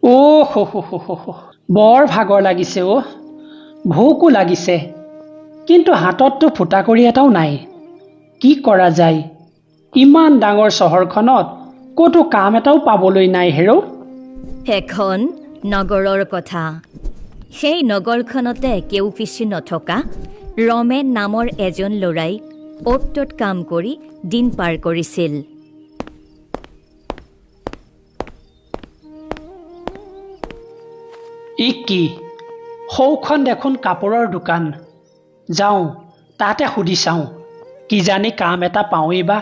অ' হো, বৰ ভাগৰ লাগিছে অ', ভোকো লাগিছে, কিন্তু হাতততো ফুটাকৰি এটাও নাই। কি কৰা যায়? ইমান ডাঙৰ চহৰখনত ক'তো কাম এটাও পাবলৈ নাই হেৰৌ। এখন নগৰৰ কথা। সেই নগৰখনতে কেউপিচি নথকা ৰমেন নামৰ এজন ল'ৰাই অ'ত ত'ত কাম কৰি দিন পাৰ কৰিছিল। ই কি? সৌখন দেখোন কাপোৰৰ দোকান। যাওঁ, তাতে সুধি চাওঁ, কিজানি কাম এটা পাওঁৱেই বা।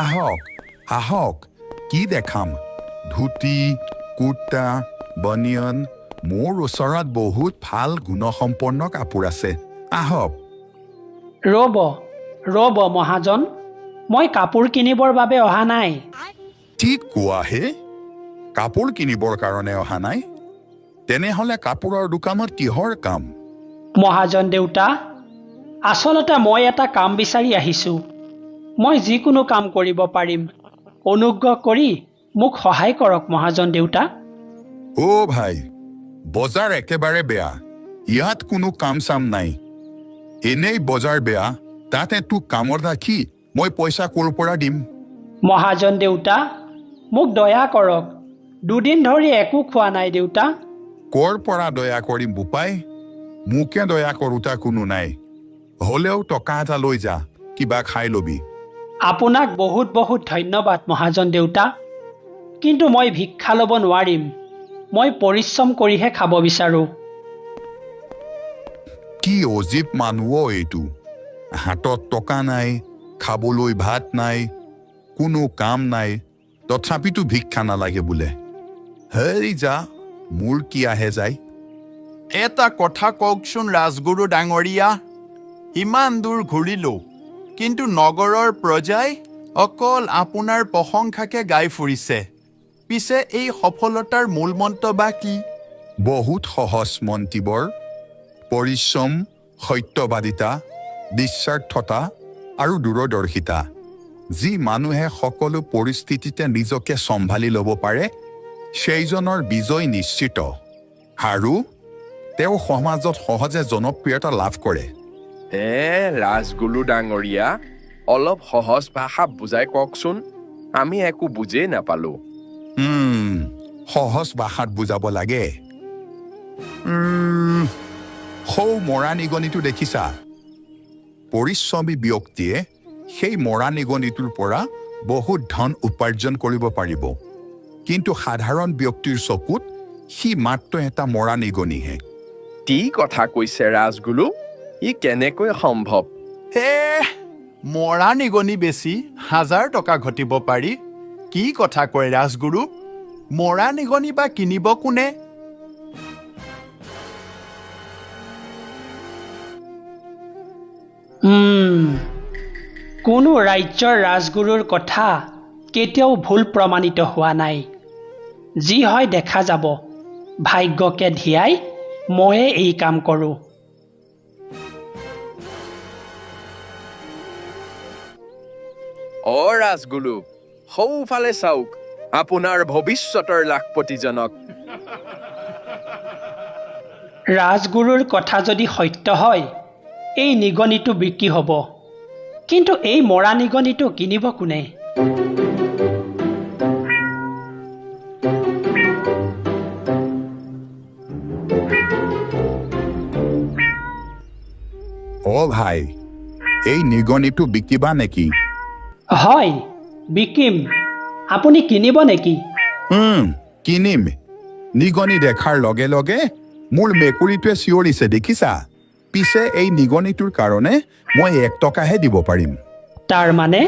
আহক আহক, কি দেখাম? ধুতি, কুৰ্তা, বনিয়ন, মোৰ ওচৰত বহুত ভাল গুণসম্পন্ন কাপোৰ আছে। আহক। ৰ'ব মহাজন, মই কাপোৰ কিনিবৰ বাবে অহা নাই। ঠিক কোৱা হে, কাপোৰ কিনিবৰ কাৰণে অহা নাই? তেনেহ'লে কাপোৰৰ দোকানত কিহৰ কাম? মহাজন দেউতা, আচলতে মই এটা কাম বিচাৰি আহিছোঁ। মই যিকোনো কাম কৰিব পাৰিম। অনুগ্ৰহ কৰি মোক সহায় কৰক মহাজন দেউতা। অ' ভাই, বজাৰ একেবাৰে বেয়া। ইয়াত কোনো কাম চাম নাই। এনেই বজাৰ বেয়া, তাতে তোক কামত ৰাখি মই পইচা ক'ৰ পৰা দিম? মহাজন দেউতা, মোক দয়া কৰক। দুদিন ধৰি একো খোৱা নাই দেউতা। ক'ৰ পৰা দয়া কৰিম বোপাই? মোকে দয়া কৰোতা কোনো নাই। হ'লেও টকা এটা লৈ যা, কিবা খাই ল'বি। আপোনাক বহুত বহুত ধন্যবাদ মহাজন দেউতা, কিন্তু মই ভিক্ষা ল'ব নোৱাৰিম। মই পৰিশ্ৰম কৰিহে খাব বিচাৰোঁ। কি অজীৱ মানুহ এইটো? হাতত টকা নাই, খাবলৈ ভাত নাই, কোনো কাম নাই, তথাপিতো ভিক্ষা নালাগে বোলে। হেৰি যা, মোৰ কি আহে যায়? এটা কথা কওকচোন ৰাজগুৰু ডাঙৰীয়া, ইমান দূৰ ঘূৰিলোঁ, কিন্তু নগৰৰ প্ৰজাই অকল আপোনাৰ প্ৰশংসাকে গাই ফুৰিছে। পিছে এই সফলতাৰ মূল মন্ত্ৰ বা কি? বহুত সহজ মন্ত্ৰীবৰ। পৰিশ্ৰম, সত্যবাদিতা, নিস্বাৰ্থতা আৰু দূৰদৰ্শিতা। যি মানুহে সকলো পৰিস্থিতিতে নিজকে চম্ভালি ল'ব পাৰে, সেইজনৰ বিজয় নিশ্চিত। আৰু তেওঁ সমাজত সহজে জনপ্ৰিয়তা লাভ কৰে। ৰাজগুৰু ডাঙৰীয়া, অলপ সহজ ভাষা বুজাই কওকচোন, আমি একো বুজেই নাপালো। সহজ ভাষাত বুজাব লাগে। সৌ মৰা নিগনিটো দেখিছা? পৰিশ্ৰমী ব্যক্তিয়ে সেই মৰা নিগনিটোৰ পৰা বহুত ধন উপাৰ্জন কৰিব পাৰিব, কিন্তু সাধাৰণ ব্যক্তিৰ চকুত সি মাত্ৰ এটা মৰা নিগনিহে। কি কথা কৈছে ৰাজগুৰু? ই কেনেকৈ সম্ভৱ? মৰা নিগনি বেছি 1000 টকা ঘটিব পাৰি? কি কথা কয় ৰাজগুৰু? মৰা নিগনি বা কিনিব কোনে? কোনো ৰাজ্যৰ ৰাজগুৰুৰ কথা কেতিয়াও ভুল প্ৰমাণিত হোৱা নাই। যি হয় দেখা যাব। ভাগ্যকে ধিয়াই ময়ে এই কাম কৰোঁ। ৰাজগুৰু, সৌফালে চাওক, আপোনাৰ ভৱিষ্যতৰ লাখপতিজনক। ৰাজগুৰুৰ কথা যদি সত্য হয়, এই নিগনিটো বিক্ৰী হ'ব, কিন্তু এই মৰা নিগনিটো কিনিব কোনে? ভাই, এই নিগনিটো বিকিবা নেকি? হয়, বিকিম। আপুনি কিনিব নেকি? কিনিম। নিগনি দেখাৰ লগে লগে মোৰ মেকুৰীটোৱে চিঞৰিছে দেখিছা? পিছে এই নিগনিটোৰ কাৰণে মই 1 টকাহে দিব পাৰিম। তাৰ মানে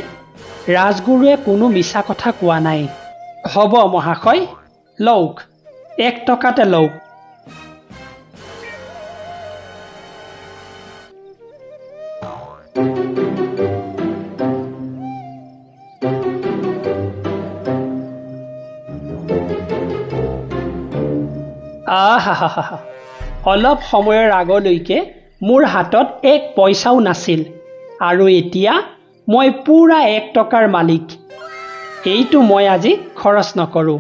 ৰাজগুৰুৱে কোনো মিছা কথা কোৱা নাই। হ'ব মহাশয়, লওক, 1 টকাতে লওক। অলপ সময়ৰ আগলৈকে মোৰ হাতত 1 পইচাও নাছিল, আৰু এতিয়া মই পুৰা 1 টকাৰ মালিক। এইটো মই আজি খৰচ নকৰোঁ।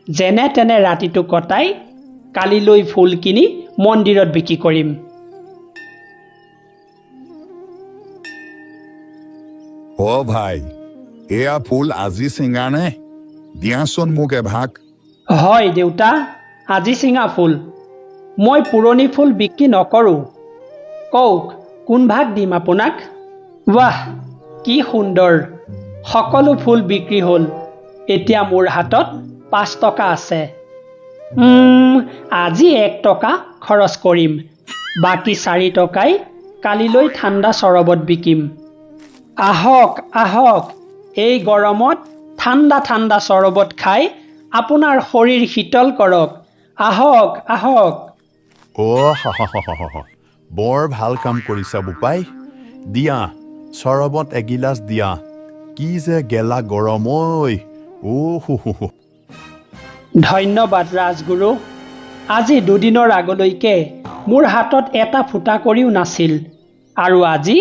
যেনে তেনে ৰাতিটো কটাই কালিলৈ ফুল কিনি মন্দিৰত বিক্ৰী কৰিম। ভাই, এয়া ফুল আজি ছিঙা নে? দিয়াচোন মোক এভাগ। হয় দেউতা, আজি ছিঙা ফুল। মই পুৰণি ফুল বিক্ৰী নকৰোঁ। কওক, কোন ভাগ দিম আপোনাক? ৱাহ, কি সুন্দৰ! সকলো ফুল বিক্ৰী হ'ল। এতিয়া মোৰ হাতত 5 টকা আছে। আজি 1 টকা খৰচ কৰিম। বাকী 4 টকাই কালিলৈ ঠাণ্ডা চৰবত বিকিম। আহক আহক, এই গৰমত ঠাণ্ডা ঠাণ্ডা চৰবত খাই আপোনাৰ শৰীৰ শীতল কৰক। আহক আহক। বৰ ভাল কাম কৰিছা বোপাই। দিয়া, চৰবত এগিলাচ দিয়া। কি যে গেলা গৰম ঐ। ধন্যবাদ ৰাজগুৰু। আজি 2 দিনৰ আগলৈকে মোৰ হাতত এটা ফুটা কৰিও নাছিল, আৰু আজি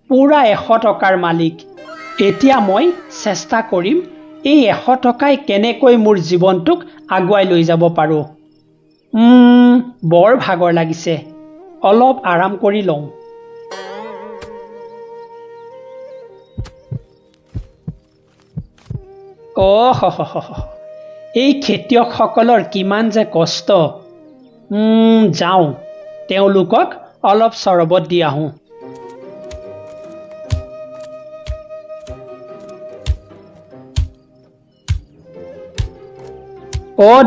পুৰা 100 টকাৰ মালিক। এতিয়া মই চেষ্টা কৰিম এই 100 টকাই কেনেকৈ মোৰ জীৱনটোক আগুৱাই লৈ যাব পাৰোঁ। বৰ ভাগৰ লাগিছে, অলপ আৰাম কৰি লওঁ। এই খেতিয়কসকলৰ কিমান যে কষ্ট। যাওঁ, তেওঁলোকক অলপ চৰবত দি আহোঁ।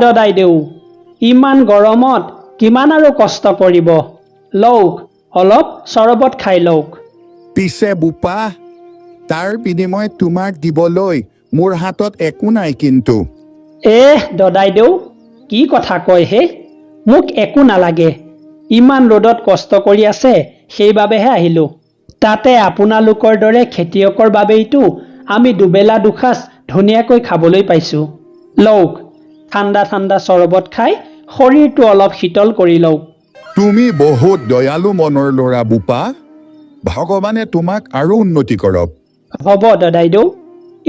দদাইদেউ, ইমান গৰমত কিমান আৰু কষ্ট কৰিব। লওক, অলপ চৰবত খাই লওক। পিছে বোপা, তাৰ বিনিময়ত তোমাক দিবলৈ মোৰ হাতত একো নাই কিন্তু। দদাইদেউ, কি কথা কয় হে? মোক একো নালাগে। ইমান ৰ'দত কষ্ট কৰি আছে, সেইবাবেহে আহিলোঁ। তাতে আপোনালোকৰ দৰে খেতিয়কৰ বাবেইতো আমি দুবেলা দুসাঁজ ধুনীয়াকৈ খাবলৈ পাইছোঁ। লওক, ঠাণ্ডা ঠাণ্ডা চৰবত খাই শৰীৰটো অলপ শীতল কৰি লওক। তুমি বহুত দয়ালু মনৰ ল'ৰা বোপা। ভগৱানে তোমাক আৰু উন্নতি কৰক। হ'ব দদাইদেউ,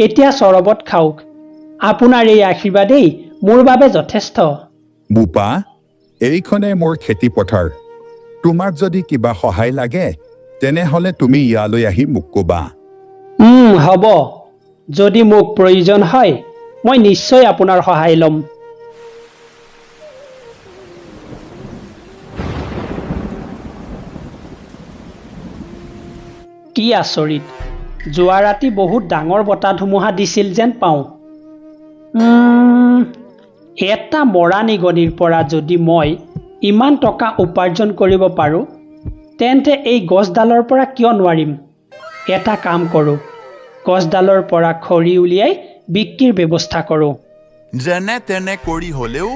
এতিয়া চৰবত খাওক। আপোনাৰ এই আশীৰ্বাদেই মোৰ বাবে যথেষ্ট। বোপা, এইখনে মোৰ খেতি পথাৰ। তোমাক যদি কিবা সহায় লাগে তেনেহ'লে তুমি ইয়ালৈ আহি মোক ক'বা। হ'ব, যদি মোক প্ৰয়োজন হয় মই নিশ্চয় আপোনাৰ সহায় ল'ম। কি আচৰিত, যোৱা ৰাতি বহুত ডাঙৰ বতাহ ধুমুহা দিছিল যেন পাওঁ। এটা মৰা নিগনিৰ পৰা যদি মই ইমান টকা উপাৰ্জন কৰিব পাৰোঁ, তেন্তে এই গছডালৰ পৰা কিয় নোৱাৰিম? এটা কাম কৰোঁ, গছডালৰ পৰা খৰি উলিয়াই বিক্ৰীৰ ব্যৱস্থা কৰোঁ। যেনে তেনে কৰি হ'লেও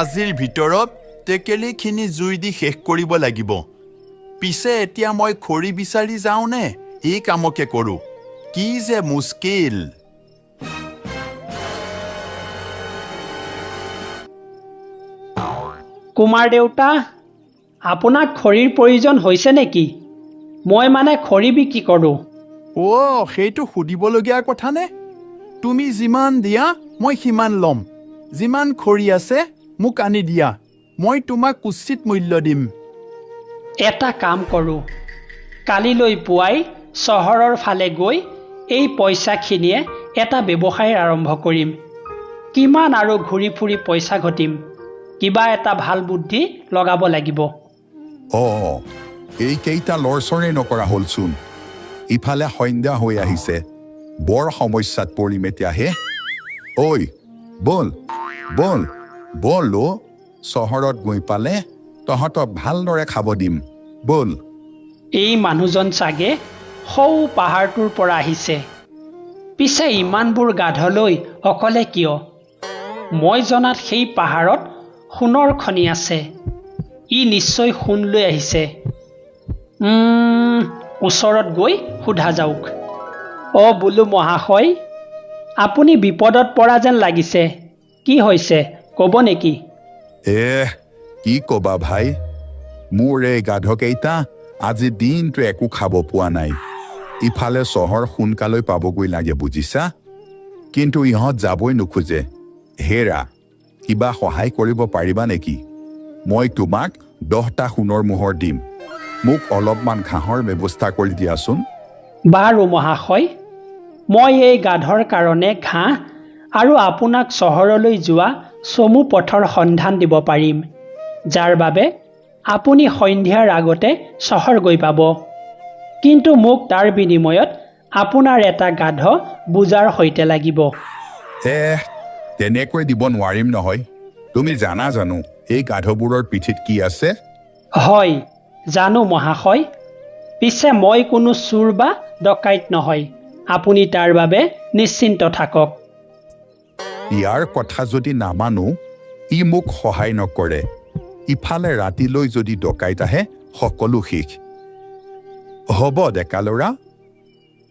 আজিৰ ভিতৰত টেকেলিখিনি জুই দি শেষ কৰিব লাগিব। পিছে এতিয়া মই খৰি বিচাৰি যাওঁনে এই কামকে কৰোঁ? কি যে মুস্কিল। কুমাৰ দেউতা, আপোনাক খৰিৰ প্ৰয়োজন হৈছে নেকি? মই মানে খৰি বিক্ৰী কৰোঁ। সেইটো সুধিবলগীয়া কথা নে? তুমি যিমান দিয়া মই সিমান ল'ম। যিমান খৰি আছে মোক আনি দিয়া, মই তোমাক উচিত মূল্য দিম। এটা কাম কৰোঁ, কালিলৈ পুৱাই চহৰৰ ফালে গৈ এই পইচাখিনিয়ে এটা ব্যৱসায় আৰম্ভ কৰিম। কিমান আৰু ঘূৰি ফুৰি পইচা ঘটিম? কিবা এটা ভাল বুদ্ধি লগাব লাগিব। এইকেইটা লৰচৰে নকৰা হ'লচোন। ইফালে সন্ধ্যা হৈ আহিছে, বৰ সমস্যাত পৰিম এতিয়াহে। বল বল বল, চহৰত গৈ পালে তহঁতক ভালদৰে খাব দিম, বল। এই মানুহজন চাগে সৌ পাহাৰটোৰ পৰা আহিছে। পিছে ইমানবোৰ গাধলৈ অকলে কিয়? মই জনাত সেই পাহাৰত সোণৰ খনি আছে। ই নিশ্চয় সোণ লৈ আহিছে। ওচৰত গৈ সোধা যাওক। বোলো মহাশয়, আপুনি বিপদত পৰা যেন লাগিছে। কি হৈছে ক'ব নেকি? কি ক'বা ভাই, মোৰ এই গাধকেইটা আজি দিনটো একো খাব পোৱা নাই। ইফালে চহৰ সোনকালৈ পাবগৈ লাগে বুজিছা কিন্তু ইহঁত যাবই নোখোজে হেৰা কিবা সহায় কৰিব পাৰিবা নেকি মই তোমাক 10টা সোণৰ মোহৰ দিম মোক অলপমান ঘাঁহৰ ব্যৱস্থা কৰি দিয়াচোন বাৰু মহাশয় মই এই গাধৰ কাৰণে ঘাঁহ আৰু আপোনাক চহৰলৈ যোৱা চমু পথৰ সন্ধান দিব পাৰিম যাৰ বাবে আপুনি সন্ধিয়াৰ আগতে চহৰ গৈ পাব কিন্তু মোক তাৰ বিনিময়ত আপোনাৰ এটা গাধ বুজাৰ সৈতে লাগিব তেনেকৈ দিব নোৱাৰিম নহয় তুমি জানা জানো এই গাধবোৰৰ পিঠিত কি আছে হয় জানো মহাশয় পিছে মই কোনো চোৰ বা ডকাইত নহয় আপুনি তাৰ বাবে নিশ্চিন্ত থাকক ইয়াৰ কথা যদি নামানো ই মোক সহায় নকৰে ইফালে ৰাতিলৈ যদি ডকাইত আহে সকলো শেষ হ'ব ডেকা ল'ৰা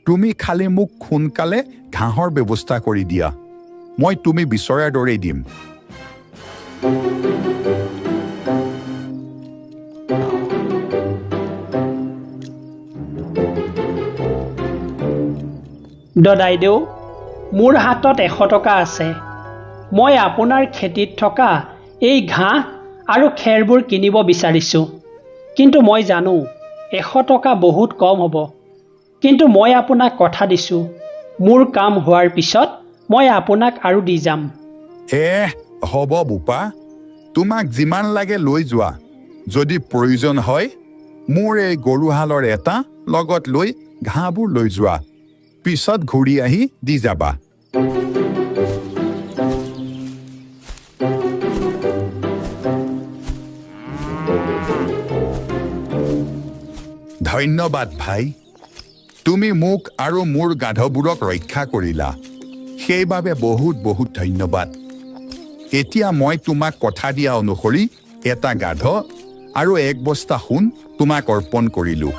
তুমি খালি মোক সোনকালে ঘাঁহৰ ব্যৱস্থা কৰি দিয়া মই তুমি বিচৰাৰ দৰেই দিম দদাইদেউ মোৰ হাতত 100 টকা আছে মই আপোনাৰ খেতিত থকা এই ঘাঁহ আৰু খেৰবোৰ কিনিব বিচাৰিছোঁ কিন্তু মই জানো 100 টকা বহুত কম হ'ব কিন্তু মই আপোনাক কথা দিছোঁ মোৰ কাম হোৱাৰ পিছত মই আপোনাক আৰু দি যাম হ'ব বোপা তোমাক যিমান লাগে লৈ যোৱা যদি প্ৰয়োজন হয় মোৰ এই গৰুহালৰ এটা লগত লৈ ঘাঁহবোৰ লৈ যোৱা পিছত ঘূৰি আহি দি যাবা ধন্যবাদ ভাই তুমি মোক আৰু মোৰ গাধবোৰক ৰক্ষা কৰিলা সেইবাবে বহুত বহুত ধন্যবাদ এতিয়া মই তোমাক কথা দিয়া অনুসৰি এটা গাধ আৰু 1 বস্তা সোণ তোমাক অৰ্পণ কৰিলোঁ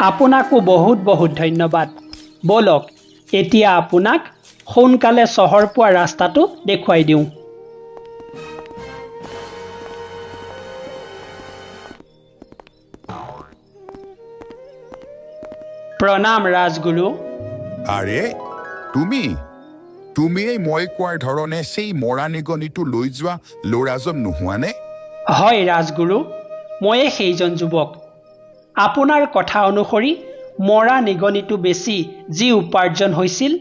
আপোনাকো বহুত বহুত ধন্যবাদ বলক এতিয়া আপোনাক সোনকালে চহৰ পোৱা ৰাস্তাটো দেখুৱাই দিওঁ প্ৰণাম ৰাজগুৰু আৰে তুমিয়েই মই কোৱাৰ ধৰণে সেই মৰা নিগনিটো লৈ যোৱা ল'ৰাজন নোহোৱানে হয় ৰাজগুৰু ময়ে সেইজন যুৱক আপোনাৰ কথা অনুসৰি মৰা নিগনিটো বেছি যি উপাৰ্জন হৈছিল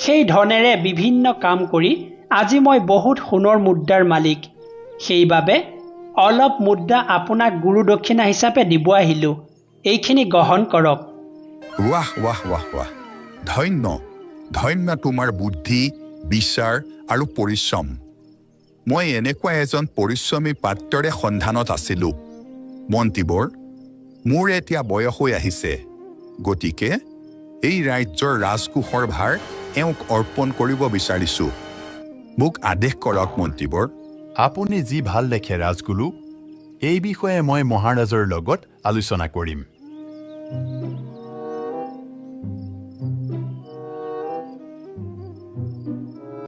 সেই ধনেৰে বিভিন্ন কাম কৰি আজি মই বহুত সোণৰ মুদ্ৰাৰ মালিক সেইবাবে অলপ মুদ্ৰা আপোনাক গুৰু দক্ষিণা হিচাপে দিব আহিলোঁ এইখিনি গ্ৰহণ কৰক ৱাহ ৱাহ ৱাহ ৱাহ ধন্য তোমাৰ বুদ্ধি বিচাৰ আৰু পৰিশ্ৰম মই এনেকুৱা এজন পৰিশ্ৰমী পাত্ৰৰে সন্ধানত আছিলোঁ মন্ত্ৰীবৰ মোৰ এতিয়া বয়স হৈ আহিছে গতিকে এই ৰাজ্যৰ ৰাজকোষৰ ভাৰ এওঁক অৰ্পণ কৰিব বিচাৰিছোঁ মোক আদেশ কৰক মন্ত্ৰীবৰ আপুনি যি ভাল দেখে ৰাজগুৰু এই বিষয়ে মই মহাৰাজৰ লগত আলোচনা কৰিম